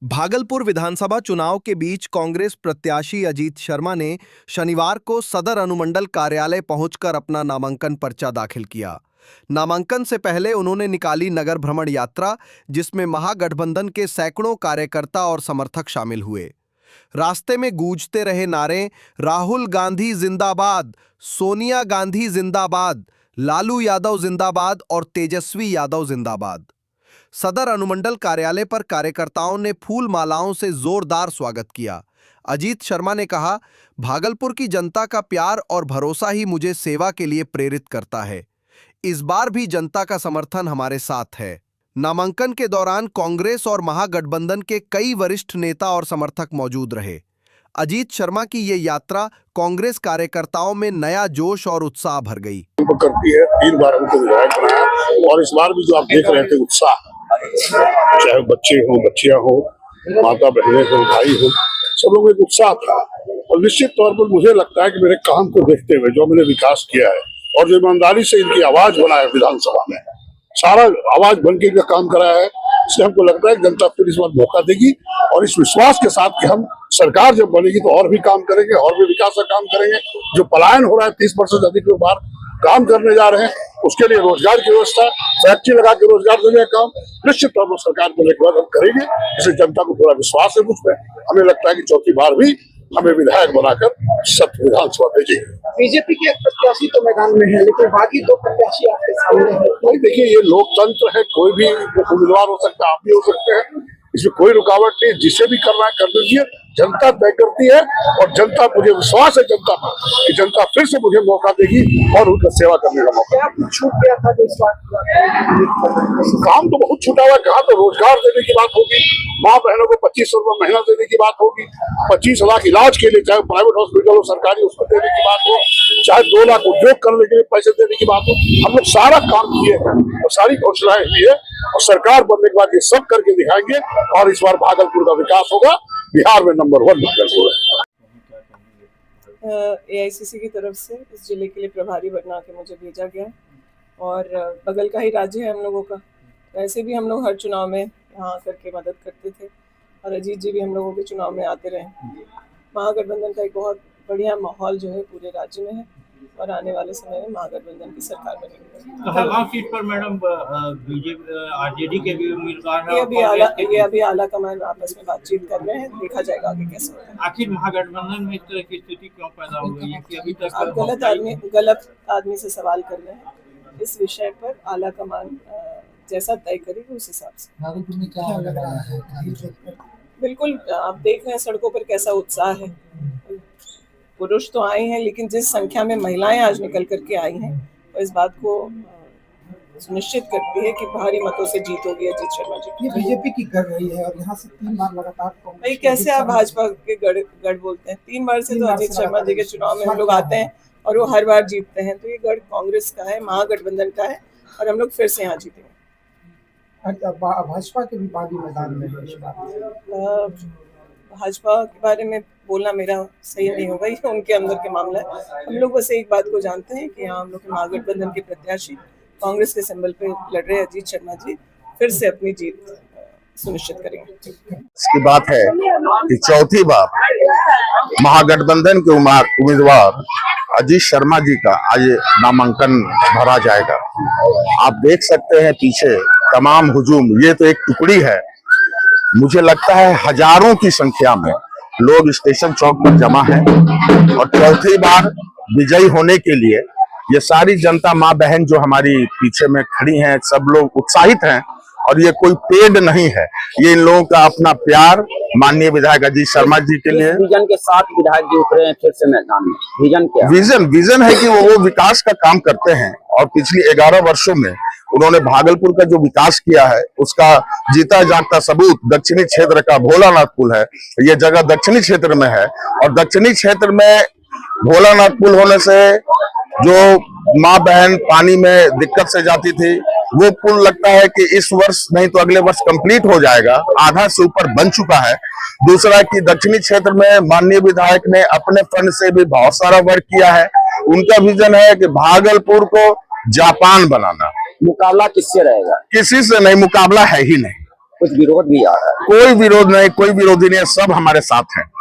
भागलपुर विधानसभा चुनाव के बीच कांग्रेस प्रत्याशी अजीत शर्मा ने शनिवार को सदर अनुमंडल कार्यालय पहुंचकर अपना नामांकन पर्चा दाखिल किया। नामांकन से पहले उन्होंने निकाली नगर भ्रमण यात्रा, जिसमें महागठबंधन के सैकड़ों कार्यकर्ता और समर्थक शामिल हुए। रास्ते में गूंजते रहे नारे, राहुल गांधी जिंदाबाद, सोनिया गांधी जिंदाबाद, लालू यादव जिंदाबाद और तेजस्वी यादव जिंदाबाद। सदर अनुमंडल कार्यालय पर कार्यकर्ताओं ने फूल मालाओं से जोरदार स्वागत किया। अजीत शर्मा ने कहा, भागलपुर की जनता का प्यार और भरोसा ही मुझे सेवा के लिए प्रेरित करता है। इस बार भी जनता का समर्थन हमारे साथ है। नामांकन के दौरान कांग्रेस और महागठबंधन के कई वरिष्ठ नेता और समर्थक मौजूद रहे। अजीत शर्मा की ये यात्रा कांग्रेस कार्यकर्ताओं में नया जोश और उत्साह भर गई। करती है 3 बार हमको विधायक बनाया और इस बार भी जो आप देख रहे थे उत्साह, चाहे बच्चे हो, बच्चियां हो, माता बहनें हो, भाई हो, सब लोग एक उत्साह था। और निश्चित तौर पर मुझे लगता है कि मेरे काम को देखते हुए जो मैंने विकास किया है और जो ईमानदारी से इनकी आवाज बनाया विधानसभा में, सारा आवाज बन के काम कराया है, इसलिए हमको लगता है कि जनता फिर इस बार मौका देगी और इस विश्वास के साथ कि हम सरकार जब बनेगी तो और भी काम करेंगे और भी विकास का काम करेंगे। जो पलायन हो रहा है, 30% से अधिक लोग बाहर काम करने जा रहे हैं, उसके लिए रोजगार की व्यवस्था, फैक्ट्री लगा के रोजगार देने का काम निश्चित तौर पर सरकार को लेकर हम करेंगे। इससे जनता को थोड़ा विश्वास है मुझ पर। हमें लगता है कि चौथी बार भी हमें विधायक बनाकर सत्य विधानसभा भेजेंगे। बीजेपी के एक प्रत्याशी तो मैदान में है, लेकिन बाकी 2 प्रत्याशी आपके सामने हैं। भाई देखिए, ये लोकतंत्र है, कोई भी उम्मीदवार हो सकता है, आप भी हो सकते हैं, इसमें कोई रुकावट नहीं। जिसे भी करना है कर दीजिए, जनता तय करती है और जनता, मुझे विश्वास है जनता पर कि जनता फिर से मुझे मौका देगी और उनका सेवा करने का मौका। क्या छूट गया था जो इस बार काम तो बहुत छूटा हुआ है। कहाँ तो रोजगार देने की बात होगी, माँ बहनों को 2500 रुपये महीना देने की बात होगी, 25 लाख इलाज के लिए, चाहे प्राइवेट हॉस्पिटल हो, सरकारी उसको देने की बात हो, चाहे 2 लाख उद्योग करने के लिए पैसे देने की बात हो। हम लोग सारा काम किए हैं और सारी घोषणाएं हुई है और सरकार बनने के बाद ये सब करके दिखाएंगे और इस बार भागलपुर का विकास होगा। बिहार में नंबर 1 भागलपुर है। AICC की तरफ से इस जिले के लिए प्रभारी बना के मुझे भेजा गया और बगल का ही राज्य है हम लोगों का। वैसे भी हम लोग हर चुनाव में यहाँ आकर के मदद करते थे और अजीत जी भी हम लोगों के चुनाव में आते रहे। महागठबंधन का एक बहुत बढ़िया माहौल जो है पूरे राज्य में है और आने वाले समय में महागठबंधन की सरकार बनेगी। कहलगांव सीट पर मैडम बीजेपी आरजेडी के भी उम्मीदवार हैं। ये अभी आला कमान आपस में बातचीत कर रहे हैं, देखा जाएगा आगे कैसे होता है। आखिर महागठबंधन में इस तरह की स्थिति क्यों पैदा हो गई है कि अभी तक आप गलत आदमी से सवाल कर रहे हैं। इस विषय पर आला कमान जैसा तय करेगी उस हिसाब से। भागलपुर में क्या लग रहा है? बिल्कुल, आप देख रहे हैं सड़कों पर कैसा उत्साह है। पुरुष तो आए हैं, लेकिन जिस संख्या में महिलाएं आज निकल करके आई हैं वो इस बात को सुनिश्चित करती है कि भारी मतों से जीत होगी अजीत शर्मा जी। ये बीजेपी की कर रही है और यहाँ से 3 बार लगातार भाई कैसे आप भाजपा के गढ़ बोलते हैं? 3 बार से तो अजीत शर्मा जी के चुनाव में हम लोग आते हैं और वो हर बार जीतते हैं। तो ये गढ़ कांग्रेस का है, महागठबंधन का है और हम लोग फिर से यहाँ जीतेंगे। भाजपा के भी बागी मैदान में है। भाजपा के बारे में बोलना मेरा सही नहीं होगा, ये उनके अंदर के मामला है। हम लोग बस एक बात को जानते हैं कि यहाँ हम लोग के महागठबंधन के प्रत्याशी कांग्रेस के सिंबल पे लड़ रहे अजीत शर्मा जी फिर से अपनी जीत सुनिश्चित करेंगे। इसकी बात है कि चौथी बार महागठबंधन के उम्मीदवार अजीत शर्मा जी का आज नामांकन भरा जाएगा। आप देख सकते हैं पीछे तमाम हुजूम, ये तो एक टुकड़ी है। मुझे लगता है हजारों की संख्या में लोग स्टेशन चौक पर जमा है और चौथी बार विजयी होने के लिए ये सारी जनता, माँ बहन जो हमारी पीछे में खड़ी हैं, सब लोग उत्साहित हैं और ये कोई पेड नहीं है, ये इन लोगों का अपना प्यार माननीय विधायक अजीत शर्मा जी के लिए। विजन के साथ विधायक जी उतरे हैं फिर से मैदान में। विजन क्या? विजन है कि वो विकास का काम करते हैं और पिछली 11 वर्षों में उन्होंने भागलपुर का जो विकास किया है उसका जीता जागता सबूत दक्षिणी क्षेत्र का भोलानाथ पुल है। ये जगह दक्षिणी क्षेत्र में है और दक्षिणी क्षेत्र में भोलानाथ पुल होने से जो माँ बहन पानी में दिक्कत से जाती थी, वो पुल लगता है कि इस वर्ष नहीं तो अगले वर्ष कंप्लीट हो जाएगा, आधा से ऊपर बन चुका है। दूसरा कि दक्षिणी क्षेत्र में माननीय विधायक ने अपने फंड से भी बहुत सारा वर्क किया है। उनका विजन है कि भागलपुर को जापान बनाना। मुकाबला किससे रहेगा? किसी से नहीं, मुकाबला है ही नहीं। कुछ विरोध भी आ रहा है। कोई विरोध नहीं, कोई विरोधी नहीं है, सब हमारे साथ हैं।